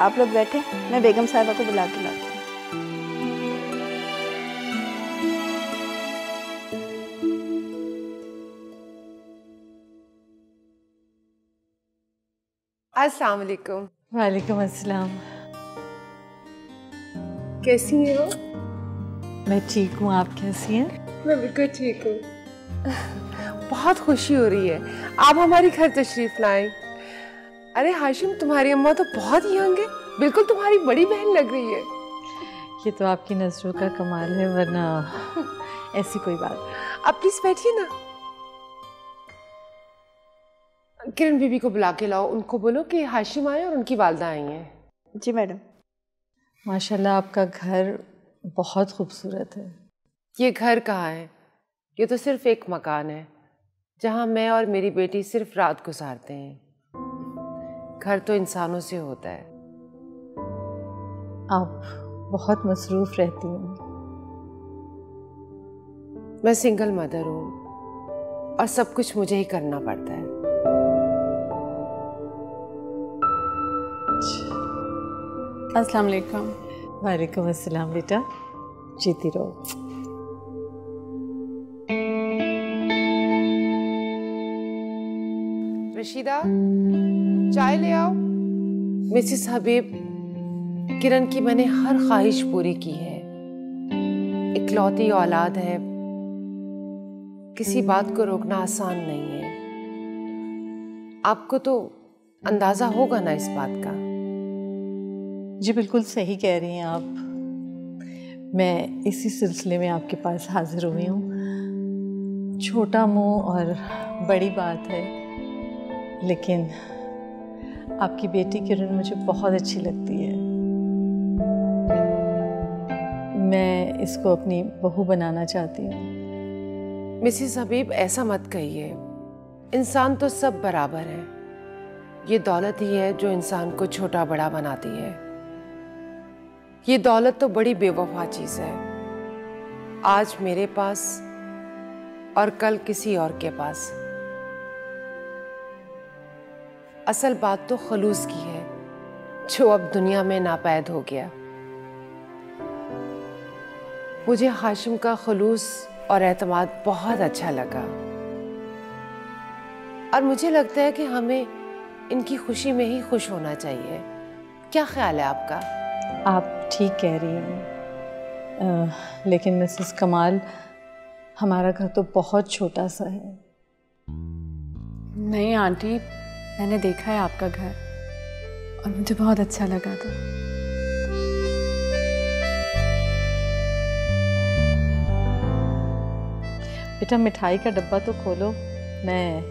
आप लोग बैठे, मैं बेगम साहिबा को बुला के लाती हूँ। अस्सलाम वालेकुम। वालेकुम अस्सलाम। कैसी हो? मैं ठीक हूँ, आप कैसी हैं? मैं बिल्कुल ठीक हूँ। बहुत खुशी हो रही है आप हमारे घर तशरीफ लाएं। अरे हाशिम, तुम्हारी अम्मा तो बहुत यंग है, बिल्कुल तुम्हारी बड़ी बहन लग रही है। ये तो आपकी नजरों का कमाल है, वरना ऐसी कोई बात नहीं। आप प्लीज बैठिए ना। किरण बीबी को बुला के लाओ, उनको बोलो कि हाशिम आए और उनकी वालदा आई हैं। जी मैडम। माशाल्लाह आपका घर बहुत खूबसूरत है। ये घर कहाँ है, ये तो सिर्फ एक मकान है जहाँ मैं और मेरी बेटी सिर्फ रात गुजारते हैं। घर तो इंसानों से होता है। आप बहुत मसरूफ रहती हैं। मैं सिंगल मदर हूँ और सब कुछ मुझे ही करना पड़ता है। अस्सलाम वालेकुम। वालेकुम अस्सलाम बेटा, जीती रहो। रशीदा, चाय ले आओ। मिसेस हबीब, किरण की मैंने हर ख्वाहिश पूरी की है। इकलौती औलाद है, किसी बात को रोकना आसान नहीं है। आपको तो अंदाजा होगा ना इस बात का। जी बिल्कुल सही कह रही हैं आप। मैं इसी सिलसिले में आपके पास हाजिर हुई हूँ। छोटा मुंह और बड़ी बात है, लेकिन आपकी बेटी किरण मुझे बहुत अच्छी लगती है। मैं इसको अपनी बहू बनाना चाहती हूँ। मिसेस हबीब, ऐसा मत कहिए। इंसान तो सब बराबर है। ये दौलत ही है जो इंसान को छोटा बड़ा बनाती है। ये दौलत तो बड़ी बेवफा चीज है, आज मेरे पास और कल किसी और के पास। असल बात तो खलूस की है जो अब दुनिया में नापैद हो गया। मुझे हाशिम का खलूस और एतमाद बहुत अच्छा लगा और मुझे लगता है कि हमें इनकी खुशी में ही खुश होना चाहिए। क्या ख्याल है आपका? आप ठीक कह रही हैं, लेकिन मिसेस कमाल, हमारा घर तो बहुत छोटा सा है। नहीं आंटी, मैंने देखा है आपका घर और मुझे बहुत अच्छा लगा था। बेटा मिठाई का डब्बा तो खोलो, मैं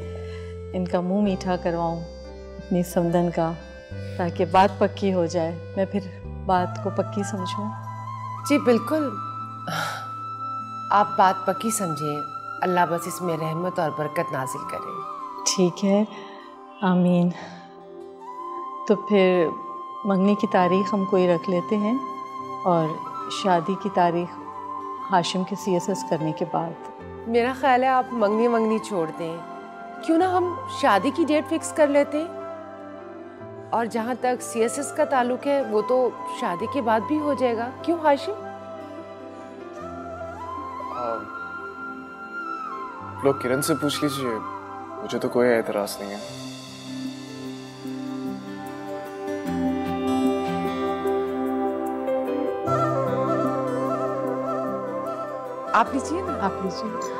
इनका मुंह मीठा करवाऊं अपनी समदन का, ताकि बात पक्की हो जाए, मैं फिर बात को पक्की समझूं। जी बिल्कुल, आप बात पक्की समझिए। अल्लाह बस इसमें रहमत और बरकत नाजिल करे। ठीक है, आमीन। तो फिर मंगनी की तारीख हम कोई रख लेते हैं और शादी की तारीख हाशिम के सीएसएस करने के बाद। मेरा ख्याल है आप मंगनी छोड़ दें। क्यों ना हम शादी की डेट फिक्स कर लेते हैं, और जहाँ तक सीएसएस का ताल्लुक है वो तो शादी के बाद भी हो जाएगा। क्यों हाशिम? लोग किरण से पूछ लीजिए, मुझे तो कोई एतराज नहीं है। आप लीजिए ना। आप लीजिए।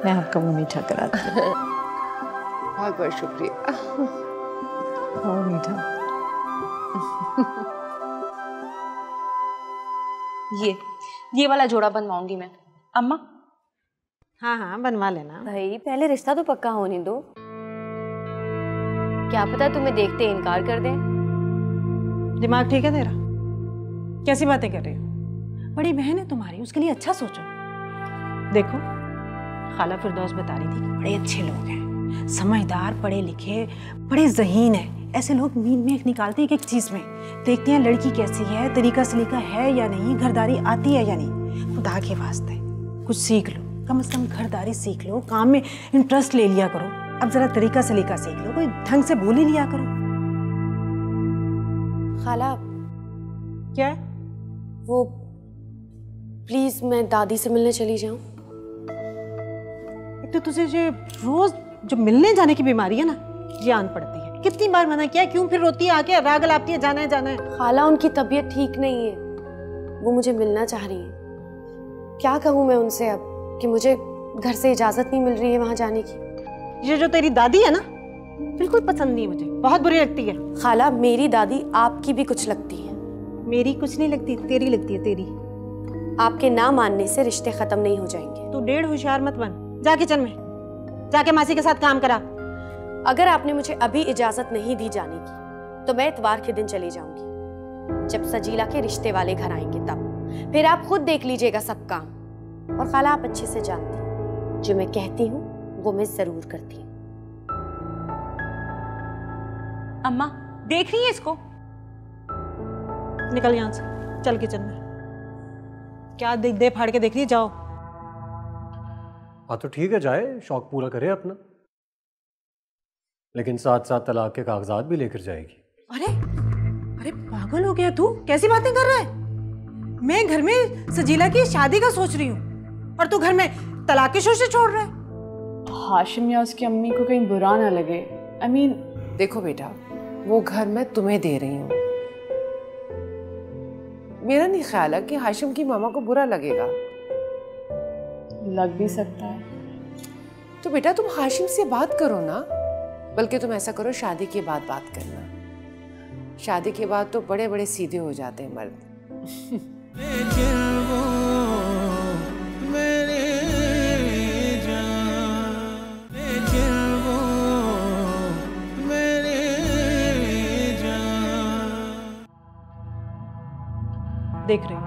मैं आपका मुंह मीठा कराती हूँ। बहुत बहुत शुक्रिया। बहुत मीठा। ये वाला जोड़ा बनवाऊंगी मैं। अम्मा। हाँ हाँ बनवा लेना। भाई पहले रिश्ता तो पक्का होने दो, क्या पता तुम्हें देखते इनकार कर दें। दिमाग ठीक है तेरा? कैसी बातें कर रही हो? बड़ी बहन है तुम्हारी, उसके लिए अच्छा सोचो। देखो खाला फिरदौस बता रही थी कि बड़े अच्छे लोग हैं, समझदार, पढ़े लिखे, बड़े ज़हीन हैं। ऐसे लोग नींद में निकालते हैं एक एक चीज़ में, देखते हैं लड़की कैसी है, तरीका सलीका है या नहीं, घरदारी आती है या नहीं। खुदा के वास्ते कुछ सीख लो, कम से कम घरदारी सीख लो, काम में इंटरेस्ट ले लिया करो। अब जरा तरीका सलीका सीख लो, कोई ढंग से बोल ही लिया करो। खाला क्या है? वो प्लीज मैं दादी से मिलने चली जाऊं। एक तो तुझे ये रोज जो मिलने जाने की बीमारी है ना, ये आन पड़ती है। कितनी बार मना किया, क्यों फिर रोती है आके, राग लाती है, जाना है जाना है। खाला उनकी तबीयत ठीक नहीं है, वो मुझे मिलना चाह रही है। क्या कहूँ मैं उनसे अब कि मुझे घर से इजाजत नहीं मिल रही है वहां जाने की। ये जो तेरी दादी है ना, बिल्कुल पसंद नहीं मुझे, बहुत बुरी लगती है। खाला मेरी दादी आपकी भी कुछ लगती है। मेरी कुछ नहीं लगती, तेरी लगती है, तेरी। आपके ना मानने से रिश्ते खत्म नहीं हो जाएंगे। तू डेढ़ होशियार मत बन, जा किचन में जाके मासी के साथ काम करा। अगर आपने मुझे अभी इजाजत नहीं दी जाने की तो मैं इतवार के दिन चली जाऊंगी, जब सजीला के रिश्ते वाले घर आएंगे तब। फिर आप खुद देख लीजिएगा सब काम। और खाला आप अच्छे से जानती हैं, जो मैं कहती हूँ वो मैं जरूर करती हूँ। अम्मा देख रही है इसको? निकल यहाँ से, चल किचन में। क्या देख दे फाड़ के देख रही है, जाओ। हाँ तो ठीक है, जाए, शौक पूरा करे अपना, लेकिन साथ साथ तलाक के कागजात भी लेकर जाएगी। अरे अरे पागल हो गया तू, कैसी बातें कर रहा है? मैं घर में सजीला की शादी का सोच रही हूँ और तू घर में तलाक की सोच छोड़ रहा है। हाशिम या उसकी अम्मी को कहीं बुरा ना लगे। I mean, देखो बेटा, वो घर मैं तुम्हें दे रही हूँ। मेरा नहीं ख्याल है कि हाशिम की मामा को बुरा लगेगा। लग भी सकता है। तो बेटा तुम हाशिम से बात करो ना, बल्कि तुम ऐसा करो, शादी के बाद बात करना। शादी के बाद तो बड़े बड़े सीधे हो जाते हैं मर्द। देख रही हूँ,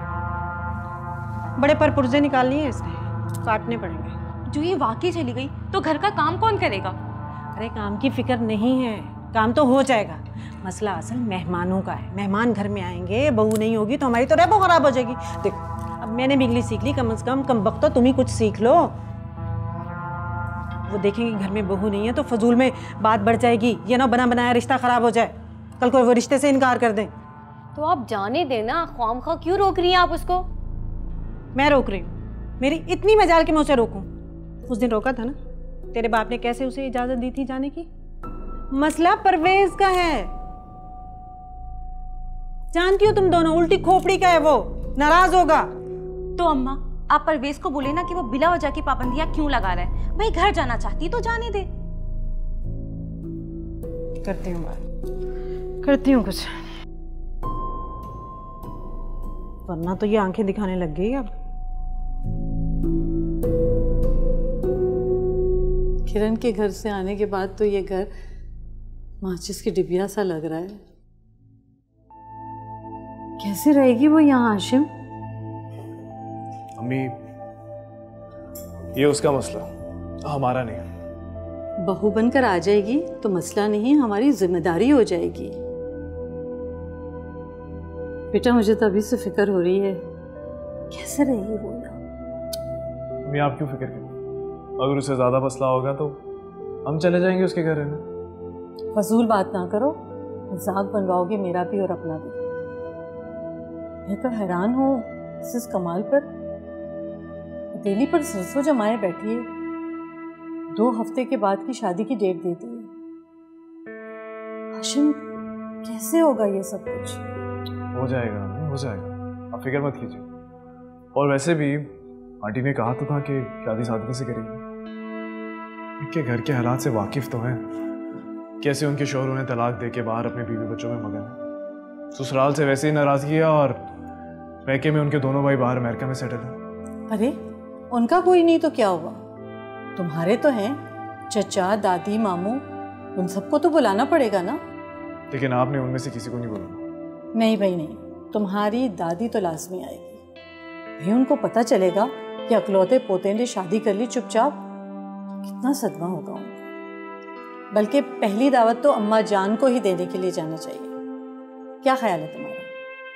बड़े पर पुर्जे निकालनी है इसने, काटने पड़ेंगे। जो ये वाकई चली गई तो घर का काम कौन करेगा? अरे काम की फिक्र नहीं है, काम तो हो जाएगा। मसला असल मेहमानों का है। मेहमान घर में आएंगे, बहू नहीं होगी तो हमारी तो रेपो खराब हो जाएगी। देखो अब मैंने भी इंग्लिश सीख ली, कम से कम वक्त तो तुम ही कुछ सीख लो। वो देखेंगे घर में बहू नहीं है तो फजूल में बात बढ़ जाएगी, ये ना बना बनाया रिश्ता खराब हो जाए, कल को वो रिश्ते से इनकार कर दें। तो आप जाने देना, ख्वामखा क्यों रोक रही हैं आप उसको? मैं रोक रही हूँ? मेरी इतनी मजाल कि मैं उसे रोकूं? उस दिन रोका था ना, तेरे बाप ने कैसे उसे इजाजत दी थी जाने की। मसला परवेज का है, जानती हो तुम दोनों, उल्टी खोपड़ी का है वो, नाराज होगा। तो अम्मा आप परवेज को बोले ना कि वो बिला वजह की पाबंदियां क्यों लगा रहा है। भाई घर जाना चाहती तो जाने दे। करती हूँ बात, करती हूँ कुछ, वरना तो ये आंखें दिखाने लग गई अब। किरण के घर से आने के बाद तो ये घर माचिस की डिबिया सा लग रहा है। कैसे रहेगी वो यहाँ हाशिम? अम्मी, ये उसका मसला, हमारा नहीं। बहू बनकर आ जाएगी तो मसला नहीं, हमारी जिम्मेदारी हो जाएगी। बेटा मुझे तो अभी से फिक्र हो रही है, कैसे रहेगी वो यहाँ? अम्मी आप क्यों फिक्र करें? अगर उसे ज्यादा मसला होगा तो हम चले जाएंगे उसके घर रहने। फजूल बात ना करो, मजाक बनवाओगे मेरा भी और अपना भी। मैं तो हैरान हूँ इस कमाल पर, हथेली पर सरसों जमाए बैठी है, 2 हफ्ते के बाद की शादी की डेट दे दी है। हाशिम कैसे होगा ये सब कुछ? हो जाएगा, हो जाएगा, आप फिक्र मत कीजिए। और वैसे भी आंटी ने कहा तो था कि शादी सादगी से करेंगे। इनके घर के हालात से वाकिफ तो हैं, कैसे उनके शौहर उन्हें तलाक दे के बाहर अपने बीवी बच्चों में मगन है। ससुराल से वैसे ही नाराजगी है और पैके में उनके दोनों भाई बाहर अमेरिका में सेटल हैं। अरे उनका कोई नहीं तो क्या हुआ, तुम्हारे तो हैं, चचा दादी मामू, उन सबको तो बुलाना पड़ेगा ना। लेकिन आपने उनमें से किसी को नहीं बुलाना। नहीं भाई नहीं, तुम्हारी दादी तो लाजमी आएगी भाई, उनको पता चलेगा कि अकलौते पोते ने शादी कर ली चुपचाप, कितना सदमा होगा उनको। बल्कि पहली दावत तो अम्मा जान को ही देने के लिए जाना चाहिए। क्या ख्याल है तुम्हारा?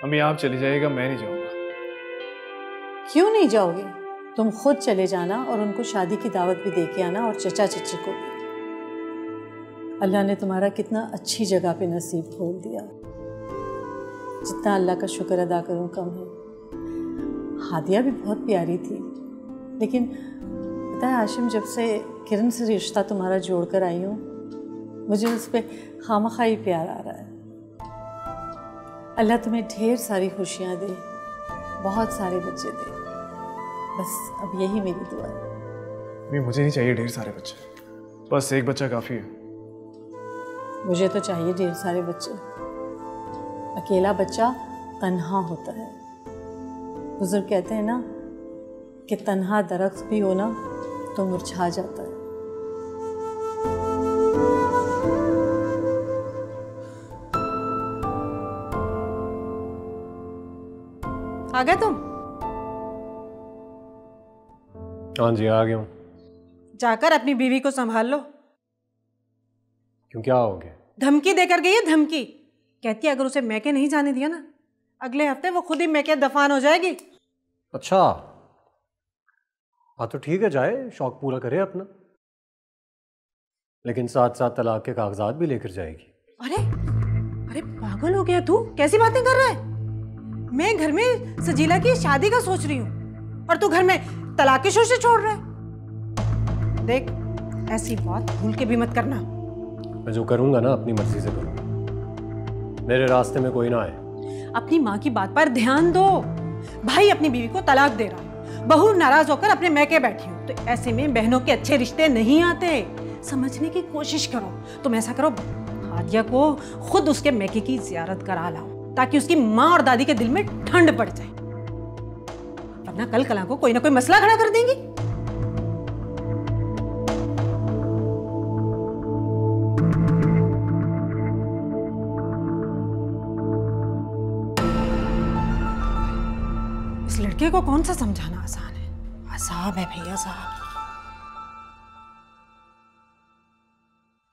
अम्मी आप चली जाइएगा, मैं नहीं जाऊंगा। क्यों नहीं जाओगे? तुम खुद चले जाना और उनको शादी की दावत भी दे के आना, और चचा चची को भी। अल्लाह ने तुम्हारा कितना अच्छी जगह पे नसीब खोल दिया। जितना अल्लाह का शुक्र अदा करूं कम है। हादिया भी बहुत प्यारी थी, लेकिन पता है हाशिम, जब से किरण से रिश्ता तुम्हारा जोड़ कर आई हूँ, मुझे उस पर खामखा ही प्यार आ रहा है। अल्लाह तुम्हें ढेर सारी खुशियाँ दे, बहुत सारे बच्चे दे, बस अब यही मेरी दुआ है। नहीं, मुझे नहीं चाहिए ढेर सारे बच्चे, बस एक बच्चा काफ़ी है। मुझे तो चाहिए ढेर सारे बच्चे। अकेला बच्चा तन्हा होता है। बुजुर्ग कहते हैं ना कि तन्हा दरख्त भी हो ना तो मुरझा जाता है। आ गए तुम? हाँ जी, आ गया हूँ। जाकर अपनी बीवी को संभाल लो। क्यों, क्या हो गया? धमकी देकर गई है, धमकी। कहती है अगर उसे मैके नहीं जाने दिया ना, अगले हफ्ते वो खुद ही मैके दफान हो जाएगी। अच्छा, हाँ तो ठीक है, जाए, शौक पूरा करे अपना, लेकिन साथ साथ तलाक के कागजात भी लेकर जाएगी। अरे अरे पागल हो गया तू, कैसी बातें कर रहा है? मैं घर में सजीला की शादी का सोच रही हूँ और तू घर में तलाक की सोच छोड़ रहा है। देख, ऐसी बात भूल के भी मत करना। मैं जो करूंगा ना अपनी मर्जी से करूंगा, मेरे रास्ते में कोई ना आए। अपनी माँ की बात पर ध्यान दो। भाई अपनी बीवी को तलाक दे रहा, बहू नाराज होकर अपने मैके बैठी हो, तो ऐसे में बहनों के अच्छे रिश्ते नहीं आते। समझने की कोशिश करो। तुम ऐसा करो, हादिया को खुद उसके मैके की जियारत करा लाओ, ताकि उसकी माँ और दादी के दिल में ठंड पड़ जाए, वरना कल कला को कोई ना कोई मसला खड़ा कर देंगी। इस लड़के को कौन सा समझाना आसान है? असाब है भैया साहब।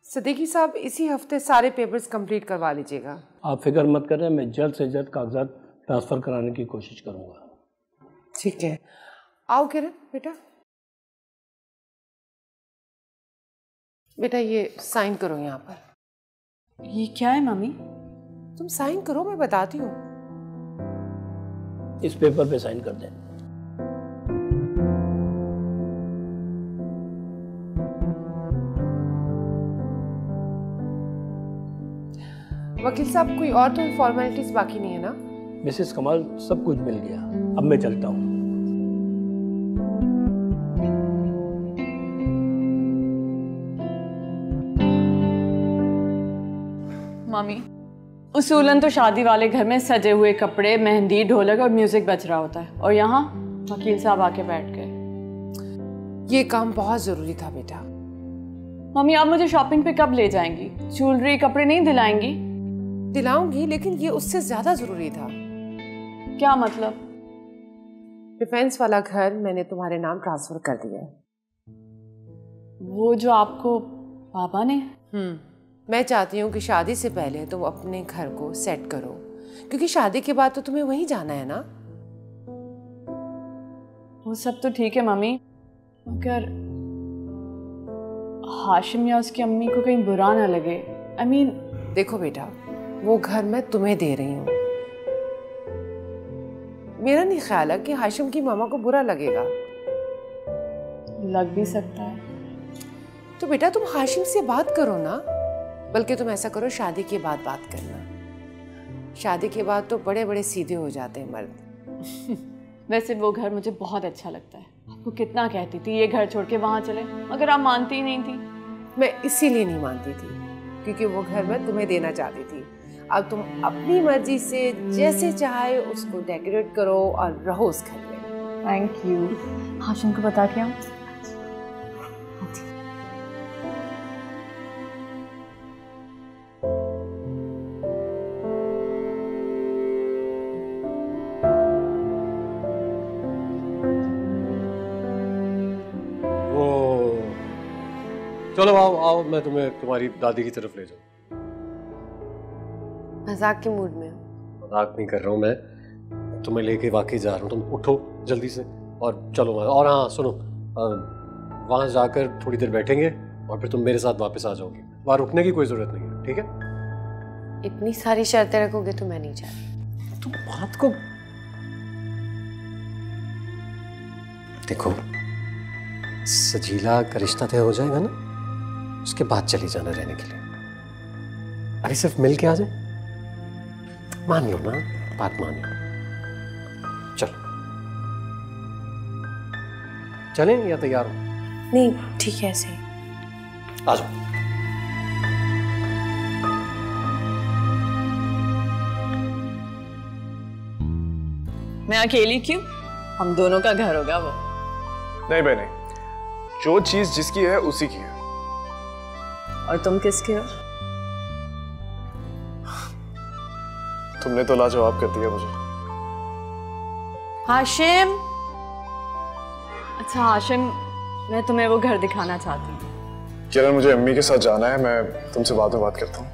सदीकी साहब, इसी हफ्ते सारे पेपर्स कंप्लीट करवा लीजिएगा। आप फिक्र मत करें, मैं जल्द से जल्द कागजात ट्रांसफ़र कराने की कोशिश करूंगा। ठीक है, आओ किरण बेटा। बेटा ये साइन करो यहाँ पर। ये क्या है मम्मी? तुम साइन करो, मैं बताती हूँ। इस पेपर पे साइन कर दें। वकील साहब, कोई और तो फॉर्मेलिटीज बाकी नहीं है ना? मिसेस कमाल, सब कुछ मिल गया, अब मैं चलता हूँ। मम्मी, उसूलन तो शादी वाले घर में सजे हुए कपड़े, मेहंदी, ढोलक और म्यूजिक बज रहा होता है, और यहाँ वकील साहब आके बैठ गए। ये काम बहुत जरूरी था बेटा। मम्मी, आप मुझे शॉपिंग पे कब ले जाएंगी? ज्वेलरी, कपड़े नहीं दिलाएंगी? दिलाऊंगी, लेकिन ये उससे ज्यादा जरूरी था। क्या मतलब? डिफेंस वाला घर मैंने तुम्हारे नाम ट्रांसफर कर दिया है। वो जो आपको पापा ने? मैं चाहती हूँ कि शादी से पहले तुम अपने घर को सेट करो, क्योंकि शादी के बाद तो तुम्हें वहीं जाना है ना। वो सब तो ठीक है मम्मी, मगर हाशिम या उसकी अम्मी को कहीं बुरा ना लगे। I mean, देखो बेटा, वो घर मैं तुम्हें दे रही हूँ। मेरा नहीं ख्याल है कि हाशिम की मामा को बुरा लगेगा। लग भी सकता है। तो बेटा तुम हाशिम से बात करो ना, बल्कि तुम ऐसा करो, शादी के बाद बात करना। शादी के बाद तो बड़े बड़े सीधे हो जाते हैं मर्द। वैसे वो घर मुझे बहुत अच्छा लगता है। आपको कितना कहती थी ये घर छोड़ के वहां चले, मगर आप मानती ही नहीं थी। मैं इसीलिए नहीं मानती थी, क्योंकि वो घर मैं तुम्हें देना चाहती थी। अब तुम अपनी मर्जी से जैसे चाहे उसको डेकोरेट करो और रहो उस घर में। Thank you. हाशिम को बता के आओ। चलो आओ आओ, मैं तुम्हें तुम्हारी दादी की तरफ ले जाऊं। मजाक के मूड में? मजाक नहीं कर रहा हूं मैं, तुम्हें लेके वाकई जा रहा हूं। तुम उठो जल्दी से, और चलो और हाँ सुनो, वहाँ जाकर थोड़ी देर बैठेंगे और फिर तुम मेरे साथ वापस आ जाओगे। वहाँ रुकने की कोई जरूरत नहीं है, ठीक है? इतनी सारी शर्तें रखोगे तो मैं नहीं जा रही। तुम बात को देखो, सजीला का रिश्ता तय हो जाएगा ना, उसके बाद चली जाना रहने के लिए। अरे सिर्फ मिल के आ जाए, मान लो ना, बात मान लो। चलो चलें या तैयार हो? नहीं ठीक है, ऐसे ही आ जाओ। मैं अकेली क्यों? हम दोनों का घर होगा वो। नहीं बहने, जो चीज जिसकी है उसी की है। और तुम किसके हो? तुमने तो लाजवाब कर दिया मुझे। हाशिम। अच्छा हाशिम, मैं तुम्हें वो घर दिखाना चाहती हूँ। किरण, मुझे अम्मी के साथ जाना है, मैं तुमसे बाद में बात करता हूँ।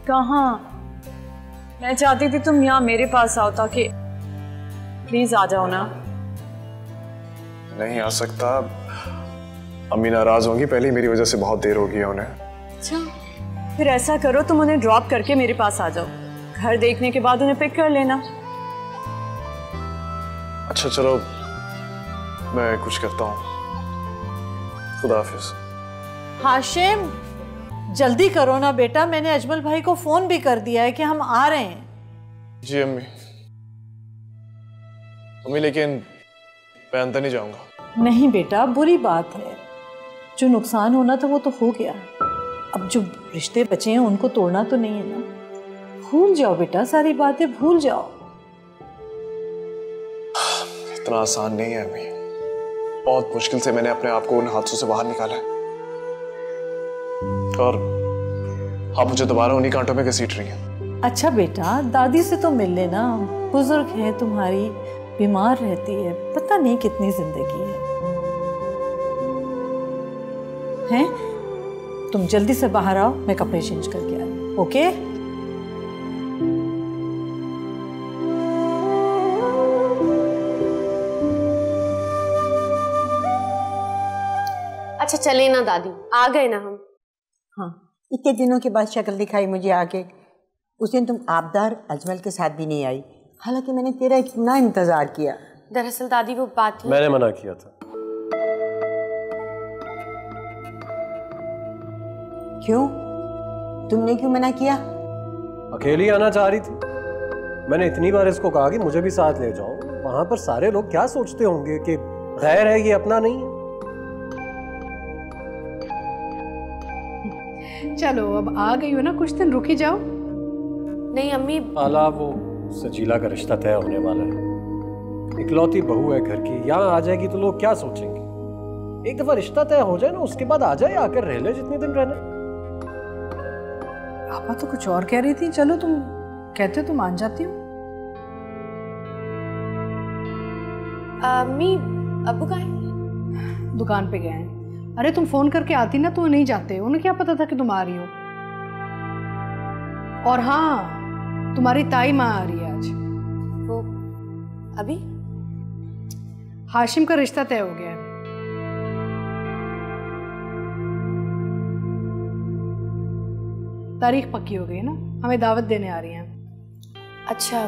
कहाँ? मैं चाहती थी तुम यहाँ मेरे पास आओ, ताकि प्लीज आ जाओ ना। नहीं आ सकता, अम्मी नाराज होंगी, पहले ही मेरी वजह से बहुत देर हो गई है उन्हें। अच्छा फिर ऐसा करो, तुम उन्हें ड्रॉप करके मेरे पास आ जाओ, घर देखने के बाद उन्हें पिक कर लेना। अच्छा चलो, मैं कुछ करता हूँ। खुदा हाफिज। हाशिम जल्दी करो ना बेटा, मैंने अजमल भाई को फोन भी कर दिया है कि हम आ रहे हैं। जी अम्मी। अम्मी लेकिन मैं अंदर नहीं जाऊंगा। नहीं बेटा, बुरी बात है, जो नुकसान होना था वो तो हो गया, अब जो रिश्ते बचे हैं उनको तोड़ना तो नहीं है ना। भूल जाओ बेटा, सारी बातें भूल जाओ। इतना आसान नहीं है अम्मी, बहुत मुश्किल से मैंने अपने आप को उन हादसों से बाहर निकाला है, और आप मुझे दोबारा उन्हीं कांटों में घसीट रही हैं। अच्छा बेटा, दादी से तो मिल लेना, बुजुर्ग है तुम्हारी, बीमार रहती है, पता नहीं कितनी जिंदगी है? तुम जल्दी से बाहर आओ, मैं कपड़े चेंज करके आ रही हूँ। ओके? अच्छा चले ना दादी, आ गए ना हम। हाँ, इतने दिनों के बाद शक्ल दिखाई मुझे आके। उस दिन तुम आबदार अजमल के साथ भी नहीं आई, हालांकि मैंने तेरा इतना इंतजार किया। दरअसल दादी वो बात मैंने मना किया था। क्यों? तुमने क्यों मना किया? अकेली आना चाह रही थी। मैंने इतनी बार इसको कहा कि मुझे भी साथ ले जाओ, वहां पर सारे लोग क्या सोचते होंगे कि गैर है, ये अपना नहीं है। चलो अब आ गई हो ना, कुछ दिन रुकी जाओ। नहीं अम्मी, आला वो सजीला का रिश्ता तय होने वाला है, इकलौती बहू है घर की, यहाँ आ जाएगी तो लोग क्या सोचेंगे? एक दफा रिश्ता तय हो जाए ना, उसके बाद आ जाए, आकर रह ले जितने दिन रहना। पापा तो कुछ और कह रही थी, चलो तुम कहते तो मान जाती हूँ। अम्मी अब्बू कहाँ हैं? दुकान पे गए हैं। अरे तुम फोन करके आती ना तो नहीं जाते, उन्हें क्या पता था कि तुम आ रही हो। और हाँ, तुम्हारी ताई माँ आ रही है आज। वो अभी? हाशिम का रिश्ता तय हो गया है। तारीख पक्की हो गई ना, हमें दावत देने आ रही हैं। अच्छा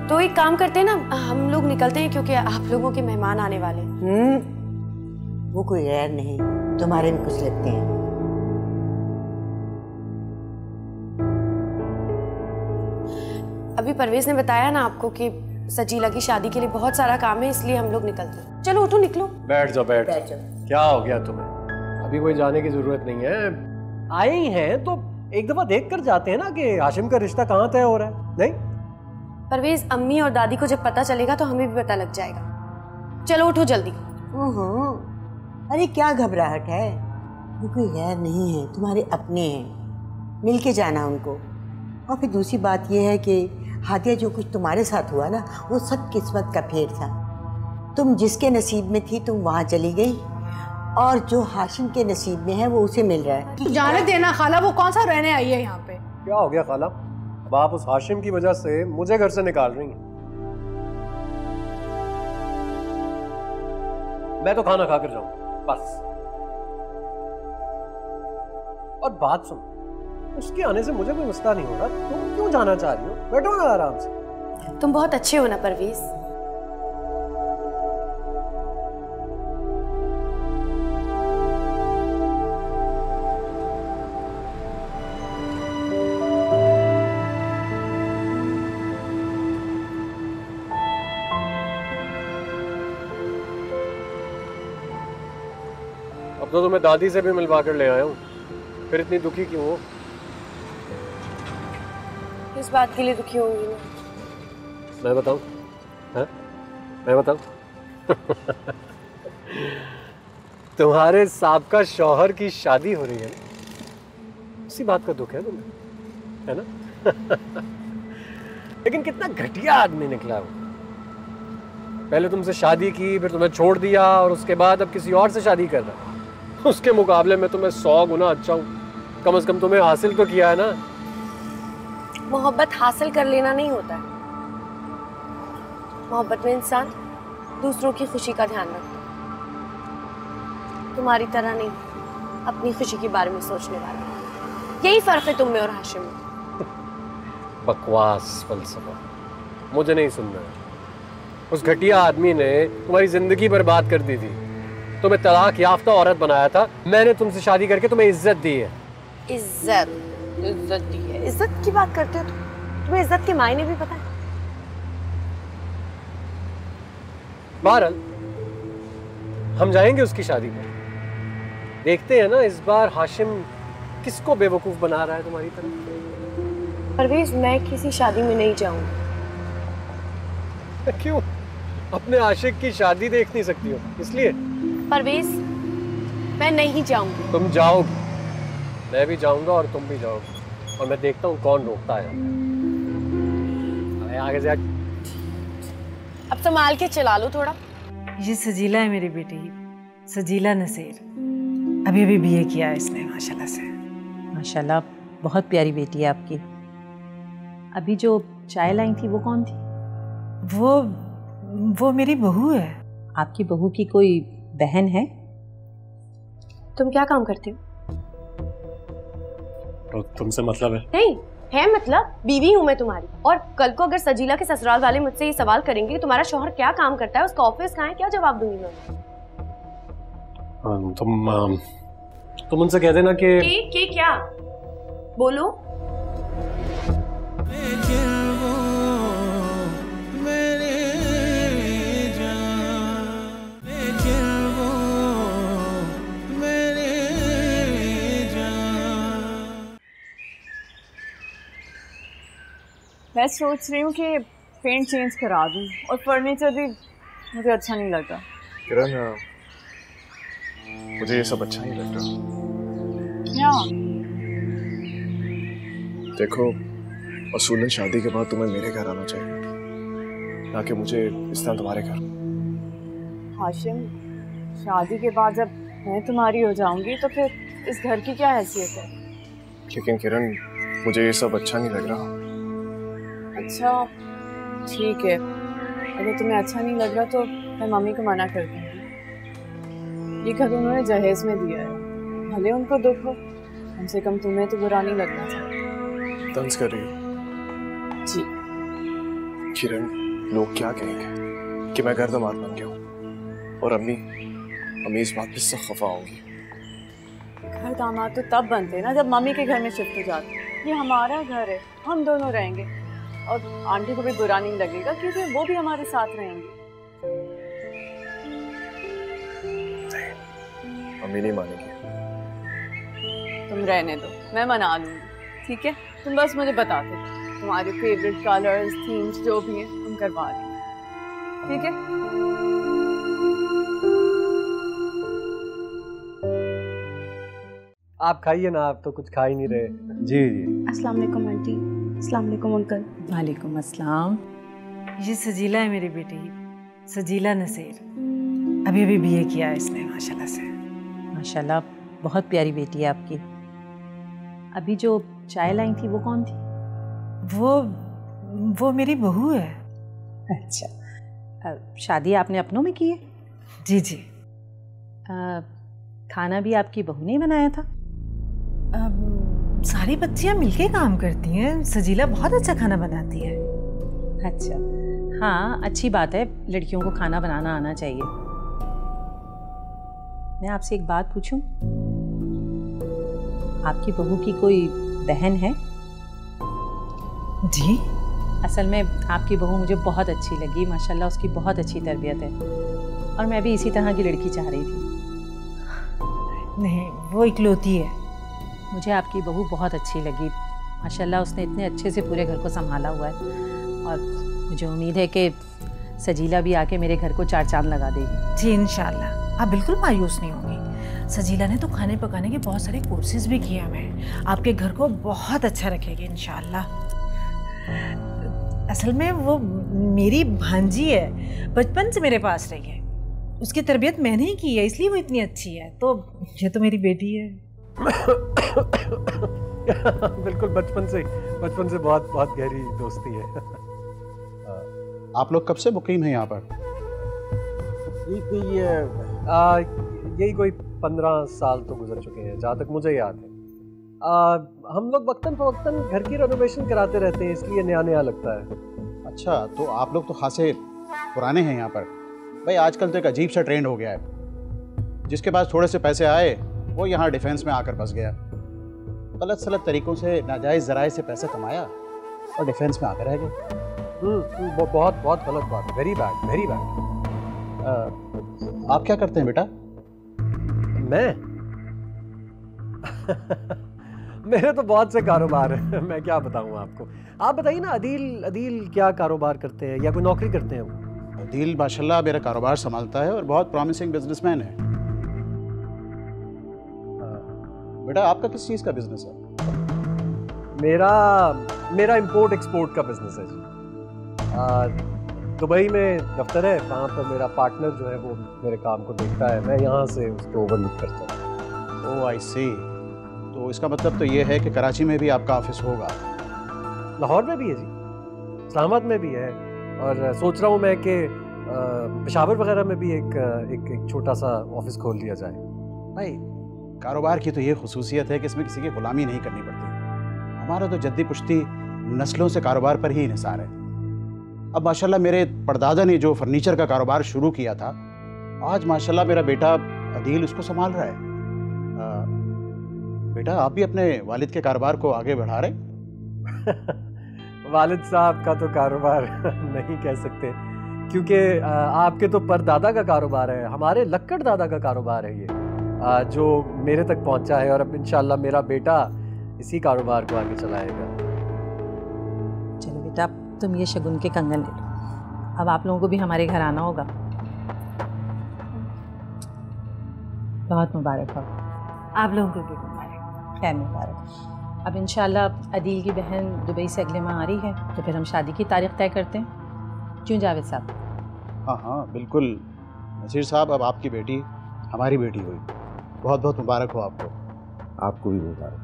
तो एक काम करते हैं ना, हम लोग निकलते हैं क्योंकि आप लोगों के मेहमान आने वाले हैं। वो कोई गैर नहीं, तुम्हारे भी कुछ लगते हैं। अभी परवेज ने बताया ना आपको कि सजीला की शादी के लिए बहुत सारा काम है, इसलिए हम लोग निकलते हैं। चलो उठो, निकलो। बैठ जाओ, बैठ जाओ। क्या हो गया तुम्हें? अभी कोई जाने की जरूरत नहीं है, आए ही हैं तो एक दफा देख कर जाते हैं ना कि हाशिम का रिश्ता कहाँ तय हो रहा है। नहीं परवेज, अम्मी और दादी को जब पता चलेगा तो हमें भी पता लग जाएगा। चलो उठो जल्दी। अरे क्या घबराहट है, वो कोई गैर नहीं है, तुम्हारे अपने हैं, मिल के जाना उनको। और फिर दूसरी बात यह है कि हादिया, जो कुछ तुम्हारे साथ हुआ ना, वो सब किस्मत का फेर था। तुम जिसके नसीब में थी तुम वहाँ चली गई, और जो हाशिम के नसीब में है वो उसे मिल रहा है। जाने देना खाला, वो कौन सा रहने आई है यहाँ पे? क्या हो गया खाला? अब आप उस हाशिम की वजह से मुझे घर से निकाल रही हैं। मैं तो खाना खाकर जाऊंगा बस। और बात सुन, उसके आने से मुझे कोई मसला नहीं हो रहा। तुम क्यों जाना चाह रही हो? बैठो ना आराम से। तुम बहुत अच्छे हो ना परवेज। अब तो मैं दादी से भी मिलवा कर ले आया हूँ, फिर इतनी दुखी क्यों हो? इस बात के लिए दुखी होंगी ना? मैं बताऊं? हाँ? मैं बताऊं? तुम्हारे साबका शौहर की शादी हो रही है, उसी बात का दुख है तुम्हें, है ना? लेकिन कितना घटिया आदमी निकला वो। पहले तुमसे शादी की, फिर तुम्हें छोड़ दिया, और उसके बाद अब किसी और से शादी कर रहा है। उसके मुकाबले में तुम्हें 100 गुना अच्छा हूं। कम से कम तुम्हें हासिल तो किया है ना। मोहब्बत हासिल कर लेना नहीं होता है। मोहब्बत में इंसान दूसरों की खुशी का ध्यान रखता है। तुम्हारी तरह नहीं, अपनी खुशी के बारे में सोचने वाला। यही फर्क है तुम में और हाशिम में। बकवास फलसफा मुझे नहीं सुनना है। उस घटिया आदमी ने तुम्हारी जिंदगी बर्बाद कर दी थी। तुम्हें तलाक याफ्ता औरत बनाया था। मैंने तुमसे शादी करके तुम्हें इज्जत दी है। इज्जत दी है? इज्जत की बात करते हो तुम? तुम्हें इज्जत के मायने भी पता है? बहरहाल हम जाएंगे उसकी शादी में। देखते हैं ना इस बार हाशिम किसको बेवकूफ बना रहा है तुम्हारी तरफ। परवेज, मैं किसी शादी में नहीं जाऊंगी। क्यों? अपने आशिक की शादी देख नहीं सकती हो इसलिए? परवेज, मैं नहीं जाऊंगी। तुम जाओगी, मैं भी जाऊंगा और तुम भी जाओगी, और मैं देखता हूँ कौन रोकता है। आगे से अब संभाल के चला लो थोड़ा। ये सजीला है मेरी बेटी, सजीला नसीर। अभी अभी बीए किया है इसने, माशाल्लाह से। माशाल्लाह, बहुत प्यारी बेटी है आपकी। अभी जो चाय लाई थी वो कौन थी? वो मेरी बहू है। आपकी बहू की कोई बहन है? तुम क्या काम करते हो? तो तुमसे मतलब है? नहीं है, मतलब बीवी हूँ मैं तुम्हारी। और कल को अगर सजीला के ससुराल वाले मुझसे ये सवाल करेंगे कि तुम्हारा शौहर क्या काम करता है, उसका ऑफिस कहाँ है, क्या जवाब दूंगी मैं? तुम उनसे कह देना कि क्या बोलो। मैं सोच रही हूँ कि पेंट चेंज करा दूँ, और फर्नीचर भी मुझे अच्छा नहीं लगता। किरण, मुझे ये सब अच्छा नहीं लग रहा। क्या? देखो, असूलन शादी के बाद तुम्हें मेरे घर आना चाहिए, ना कि मुझे इस तरह तुम्हारे घर। हाशिम, शादी के बाद जब मैं तुम्हारी हो जाऊंगी तो फिर इस घर की क्या हैसियत है? लेकिन किरण, मुझे ये सब अच्छा नहीं लग रहा। अच्छा ठीक है, अगर तुम्हें अच्छा नहीं लग रहा तो मैं मम्मी को मना कर दूंगी। ये घर उन्होंने जहेज में दिया है, भले उनको दुख हो, कम से कम तुम्हें तो बुरा नहीं लगना चाहिए। तंज कर रही हो? जी किरण, लोग क्या कहेंगे कि मैं गर्दमार बन गया हूँ, और अम्मी इस बात पे सख्त खफा होंगी। घर दामाद तो तब बनते ना जब मम्मी के घर में शिफ्ट हो जाते। ये हमारा घर है, हम दोनों रहेंगे, और आंटी को भी बुरा नहीं लगेगा क्योंकि वो भी हमारे साथ रहेंगे। नहीं, अम्मी नहीं मानेगी। तुम रहने दो, मैं मना लूंगी, ठीक है? तुम बस मुझे बता दो तुम्हारे फेवरेट कलर्स, थीम्स जो भी हैं तुम करवा दें, ठीक है? आप खाइए ना, आप तो कुछ खा ही नहीं रहे। जी जी। अस्सलाम वालेकुम आंटी। अस्सलाम वालेकुम अंकल। वालेकुम अस्सलाम। ये सजीला है मेरी बेटी, सजीला नसीर। अभी अभी बीए किया है इसने, माशाल्लाह से। माशाल्लाह, बहुत प्यारी बेटी है आपकी। अभी जो चाय लाई थी वो कौन थी? वो मेरी बहू है। अच्छा, शादी आपने अपनों में की है? जी जी। खाना भी आपकी बहू ने बनाया था? सारी बच्चियां मिलके काम करती हैं। सजीला बहुत अच्छा खाना बनाती है। अच्छा, हाँ अच्छी बात है, लड़कियों को खाना बनाना आना चाहिए। मैं आपसे एक बात पूछूं? आपकी बहू की कोई बहन है? जी, असल में आपकी बहू मुझे बहुत अच्छी लगी, माशाल्लाह उसकी बहुत अच्छी तरबियत है और मैं भी इसी तरह की लड़की चाह रही थी। नहीं, वो इकलौती है। मुझे आपकी बहू बहुत अच्छी लगी, माशाल्लाह उसने इतने अच्छे से पूरे घर को संभाला हुआ है और मुझे उम्मीद है कि सजीला भी आके मेरे घर को चार चांद लगा देगी। जी इंशाल्लाह, आप बिल्कुल मायूस नहीं होंगी। सजीला ने तो खाने पकाने के बहुत सारे कोर्सेज भी किए हैं, आपके घर को बहुत अच्छा रखेगी इंशाल्लाह। असल में वो मेरी भांजी है, बचपन से मेरे पास रही है, उसकी तरबियत मैंने ही की है, इसलिए वो इतनी अच्छी है। तो ये तो मेरी बेटी है। बिल्कुल, बचपन से बहुत बहुत गहरी दोस्ती है। आप लोग कब से मुकीम हैं यहाँ पर? यही कोई 15 साल तो गुजर चुके हैं जहाँ तक मुझे याद है। हम लोग वक्तन फवक्तन घर की रेनोवेशन कराते रहते हैं, इसलिए नया नया लगता है। अच्छा, तो आप लोग तो खासे पुराने हैं यहाँ पर। भाई आजकल तो एक अजीब सा ट्रेंड हो गया है, जिसके पास थोड़े से पैसे आए वो यहाँ डिफेंस में आकर बस गया, गलत सलत तरीक़ों से नाजायज़ ज़राए से पैसा कमाया और डिफेंस में आकर रह गया। बहुत बहुत गलत बात, वेरी बैड, वेरी बैड। आप क्या करते हैं बेटा? मैं मेरे तो बहुत से कारोबार हैं, मैं क्या बताऊं आपको। आप बताइए ना, अदील क्या कारोबार करते हैं या कोई नौकरी करते हैं वो? अदील माशाल्लाह मेरा कारोबार संभालता है और बहुत प्रॉमिसिंग बिजनेसमैन है। बेटा आपका किस चीज़ का बिजनेस है? मेरा इंपोर्ट एक्सपोर्ट का बिजनेस है जी। दुबई में दफ्तर है, वहाँ पर मेरा पार्टनर जो है वो मेरे काम को देखता है, मैं यहाँ से उसको ओवरलुक करता हूँ। ओह आई सी। तो इसका मतलब तो ये है कि कराची में भी आपका ऑफिस होगा? लाहौर में भी है जी, इस्लामाबाद में भी है, और सोच रहा हूँ मैं कि पेशावर वगैरह में भी एक छोटा सा ऑफिस खोल दिया जाए। भाई कारोबार की तो ये खुसूसियत है कि इसमें किसी की गुलामी नहीं करनी पड़ती। हमारा तो जद्दी पुश्ती नस्लों से कारोबार पर ही इन्हिसार है। अब माशाल्लाह मेरे परदादा ने जो फर्नीचर का कारोबार शुरू किया था, आज माशाल्लाह मेरा बेटा अदील उसको संभाल रहा है। बेटा आप भी अपने वालिद के कारोबार को आगे बढ़ा रहे? वालिद साहब का तो कारोबार नहीं कह सकते, क्योंकि आपके तो परदादा का कारोबार है, हमारे लक्कड़ दादा का कारोबार है ये, जो मेरे तक पहुंचा है, और अब इंशाल्लाह मेरा बेटा इसी कारोबार को आगे चलाएगा। चलो बेटा, तुम ये शगुन के कंगन ले लो, अब आप लोगों को भी हमारे घर आना होगा। बहुत मुबारक हो। आप लोगों को भी मुबारक। खैर मुबारक। अब इंशाल्लाह अदील की बहन दुबई से अगले माह आ रही है, तो फिर हम शादी की तारीख तय करते हैं। क्यों जावेद साहब? हाँ हाँ बिल्कुल नसीर साहब, अब आपकी बेटी हमारी बेटी हुई, बहुत बहुत मुबारक हो आपको। आपको भी मुबारक।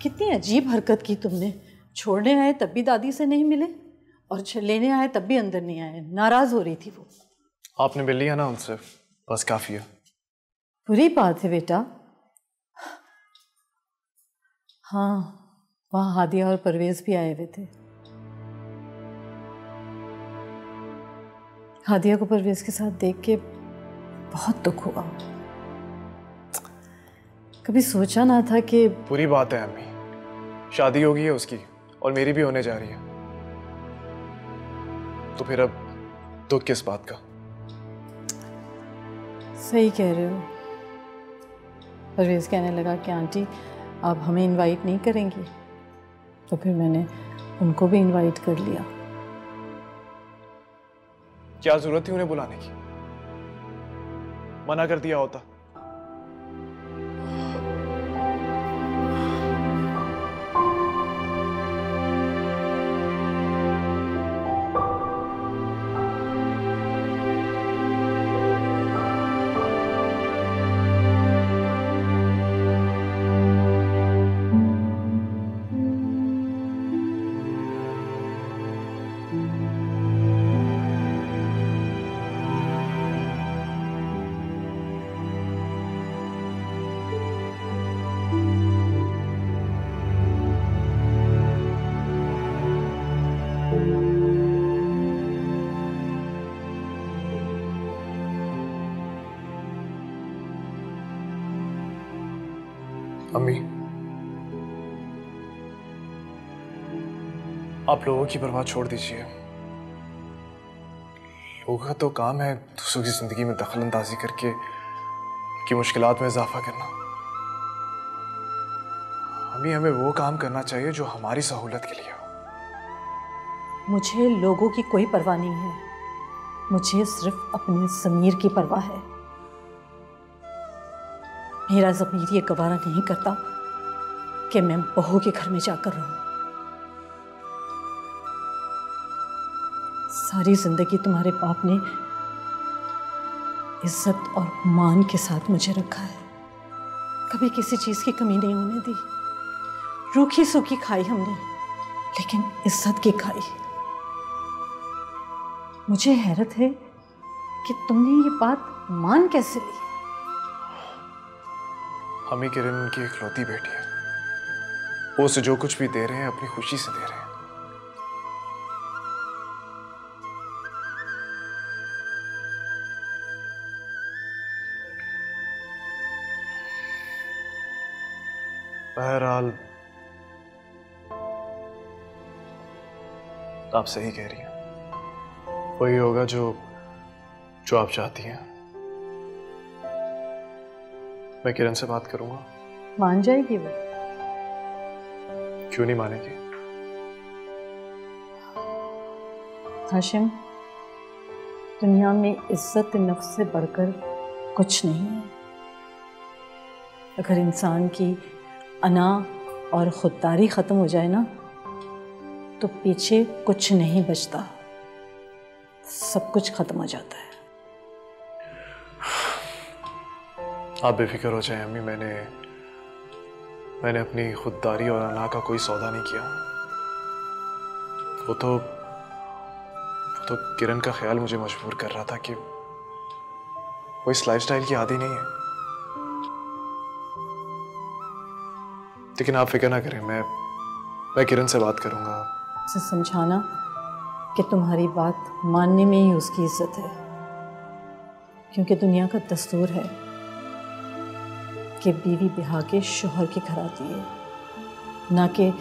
कितनी अजीब हरकत की तुमने। छोड़ने आए तब भी दादी से नहीं मिले और लेने आए तब भी अंदर नहीं आए। नाराज हो रही थी वो। आपने मिल लिया ना उनसे, बस काफी है। बुरी बात है बेटा। हाँ, वहाँ हादिया और परवेज भी आए हुए थे। हादिया को परवेज के साथ देख के बहुत दुख हुआ। कभी सोचा ना था कि। बुरी बात है अम्मी, शादी होगी है उसकी और मेरी भी होने जा रही है, तो फिर अब दुख किस बात का? सही कह रहे हो। परवेज कहने लगा कि आंटी आप हमें इनवाइट नहीं करेंगी, तो फिर मैंने उनको भी इनवाइट कर लिया। क्या जरूरत थी उन्हें बुलाने की? मना कर दिया होता। अम्मी, आप लोगों की परवाह छोड़ दीजिए। लोगों का तो काम है दूसरों की जिंदगी में दखल अंदाजी करके उनकी मुश्किलात में इजाफा करना। हमें वो काम करना चाहिए जो हमारी सहूलत के लिए हो। मुझे लोगों की कोई परवाह नहीं है, मुझे सिर्फ अपने ज़मीर की परवाह है। मेरा ज़मीर ये गवारा नहीं करता कि मैं बहू के घर में जाकर रहूं। सारी जिंदगी तुम्हारे बाप ने इज्जत और मान के साथ मुझे रखा है, कभी किसी चीज की कमी नहीं होने दी। रूखी सूखी खाई हमने, लेकिन इज्जत की खाई। मुझे हैरत है कि तुमने ये बात मान कैसे ली। हमें किरण उनकी इकलौती बेटी है, वो उसे जो कुछ भी दे रहे हैं अपनी खुशी से दे रहे हैं। बहरहाल आप सही कह रही हैं, वही होगा जो आप चाहती हैं। मैं किरण से बात करूंगा। मान जाएगी वो? क्यों नहीं मानेगी? हाशिम, दुनिया में इज्जत नफ्स से बढ़कर कुछ नहीं है। अगर इंसान की अना और खुददारी ख़त्म हो जाए ना, तो पीछे कुछ नहीं बचता, सब कुछ ख़त्म हो जाता है। आप बेफिक्र हो जाएं अम्मी, मैंने अपनी खुददारी और अना का कोई सौदा नहीं किया। वो तो किरण का ख्याल मुझे मजबूर कर रहा था कि वो इस लाइफस्टाइल की आदी नहीं है। लेकिन आप फिक्र ना करें, मैं किरण से बात करूंगा। उसे समझाना कि तुम्हारी बात मानने में ही उसकी इज्जत है, क्योंकि दुनिया का दस्तूर है कि बीवी बिहा के शोहर के घर आती है, ना कि।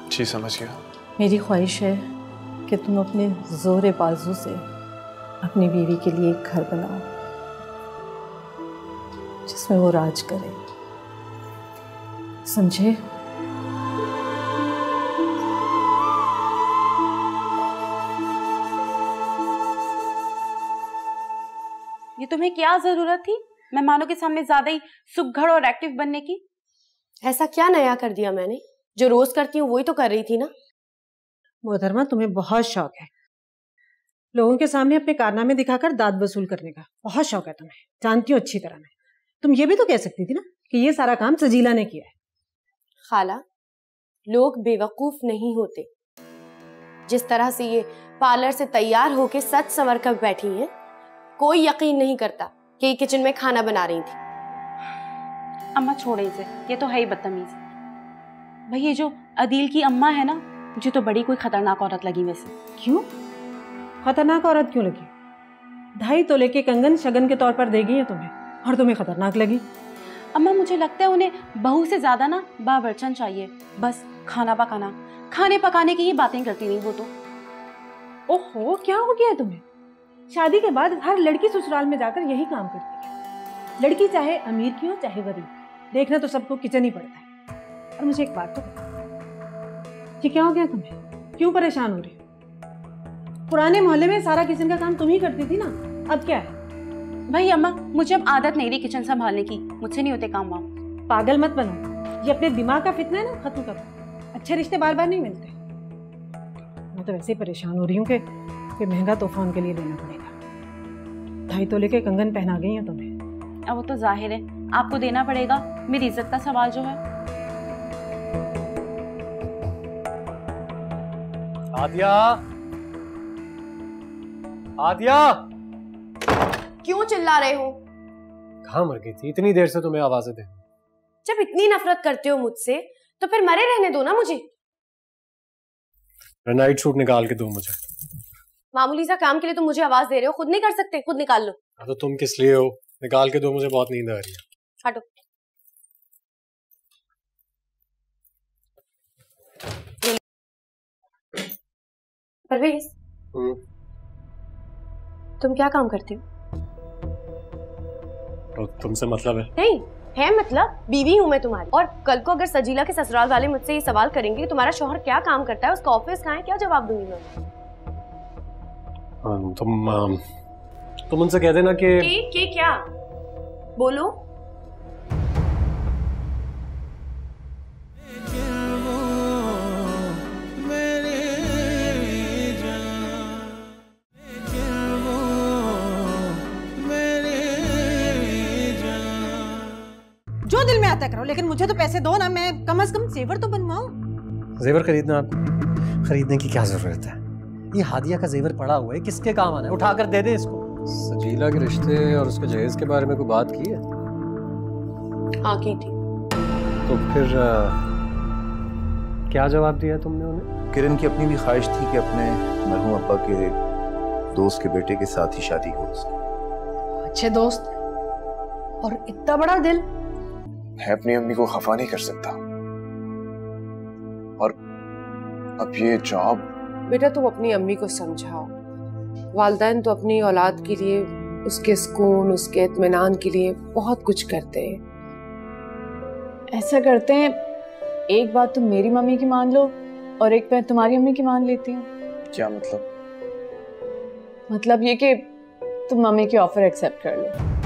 जी समझ गया। मेरी ख्वाहिश है कि तुम अपने जोर बाजू से अपनी बीवी के लिए एक घर बनाओ जिसमें वो राज करे, समझे? ये तुम्हें क्या जरूरत थी मेहमानों के सामने ज्यादा ही सुघड़ और एक्टिव बनने की? ऐसा क्या नया कर दिया मैंने? जो रोज करती हूँ वही तो कर रही थी ना। मोहतरमा, तुम्हें बहुत शौक है लोगों के सामने अपने कारनामे दिखाकर दाद वसूल करने का। बहुत शौक है तुम्हें, जानती हूँ अच्छी तरह। मैं तुम ये भी तो कह सकती थी ना कि ये सारा काम सजीला ने किया है। खाला, लोग बेवकूफ नहीं होते। जिस तरह से ये पार्लर से तैयार होके सच संवर कर बैठी हैं, कोई यकीन नहीं करता कि ये किचन में खाना बना रही थी। अम्मा छोड़े इसे, ये तो है ही बदतमीज। भाई ये जो अदील की अम्मा है ना, मुझे तो बड़ी कोई खतरनाक औरत लगी वैसे। क्यों खतरनाक औरत क्यों लगी? 2.5 तोले के कंगन शगन के तौर पर दे गई है तुम्हें, और तुम्हें खतरनाक लगी? अम्मा मुझे लगता है उन्हें बहू से ज्यादा ना बावर्चन चाहिए। बस खाना पकाना, खाने पकाने की ही बातें करती नहीं वो तो। ओहो, क्या हो गया है तुम्हें? शादी के बाद हर लड़की ससुराल में जाकर यही काम करती है। लड़की चाहे अमीर की हो चाहे गरीब, देखना तो सबको किचन ही पड़ता है। और मुझे एक बात तो बताओ, ये क्या हो गया तुम्हें? क्यों परेशान हो रही हो? पुराने मोहल्ले में सारा किचन का काम तुम ही करती थी ना, अब क्या है? भाई अम्मा, मुझे अब आदत नहीं रही किचन संभालने की, मुझसे नहीं होते काम वाम। पागल मत बनो, ये अपने दिमाग का फितना है ना, खत्म करो। अच्छे रिश्ते बार बार नहीं मिलते। मैं तो वैसे ही परेशान हो रही हूँ कि महंगा तोहफा उनके लिए देना पड़ेगा। 2.5 तोले के कंगन पहना गई हैं तुम्हें। अब वो तो जाहिर है आपको देना पड़ेगा, मेरी इज्जत का सवाल जो है। आदिया, आदिया, क्यों चिल्ला रहे हो? कहाँ मर गई थी इतनी देर से तुम्हें आवाजें दे? जब इतनी नफरत करते हो मुझसे तो फिर मरे रहने दो ना मुझे। नाइट सूट निकाल के दो मुझे। मामूली सा काम के लिए तुम मुझे आवाज दे रहे हो, खुद नहीं कर सकते? खुद निकाल लो। तो तुम किस लिए हो? निकाल के दो मुझे, बहुत नींद आ रही है। हटो। परवेज, तुम क्या काम करते हो? तो तुमसे मतलब है? नहीं है, मतलब बीवी हूँ मैं तुम्हारी। और कल को अगर सजीला के ससुराल वाले मुझसे ये सवाल करेंगे कि तुम्हारा शौहर क्या काम करता है, उसका ऑफिस कहाँ है, क्या जवाब दूंगी मैं? तुम उनसे कह देना कि क्या? बोलो। जो दिल में आता करो, लेकिन मुझे तो पैसे दो ना, मैं कम से कम जेवर तो बनवाऊं। जेवर खरीदना आपको? खरीदने की क्या जरूरत है? ये हादिया का जेवर पड़ा हुआ है, किसके काम आना है? उठाकर दे दे इसको। सजीला के रिश्ते और उसके जहेज के बारे में कोई बात की है? हाँ की थी। तो फिर क्या जवाब दिया तुमने उन्हें? किरण की अपनी भी ख्वाहिश थी कि अपने मरहूम अब्बा के दोस्त के बेटे के साथ ही शादी हो उसकी। अच्छे दोस्त और इतना बड़ा दिल। मैं अपनी अम्मी को खफा नहीं कर सकता, और अब ये जॉब। बेटा तुम अपनी अम्मी को समझाओ, वालिदैन तो अपनी औलाद के लिए, उसके सुकून, उसके इत्मीनान के लिए बहुत कुछ करते हैं। ऐसा करते हैं, एक बात तुम मेरी मम्मी की मान लो और एक बात तुम्हारी अम्मी की मान लेती हूँ। क्या मतलब? मतलब ये कि तुम मम्मी की ऑफर एक्सेप्ट कर लो।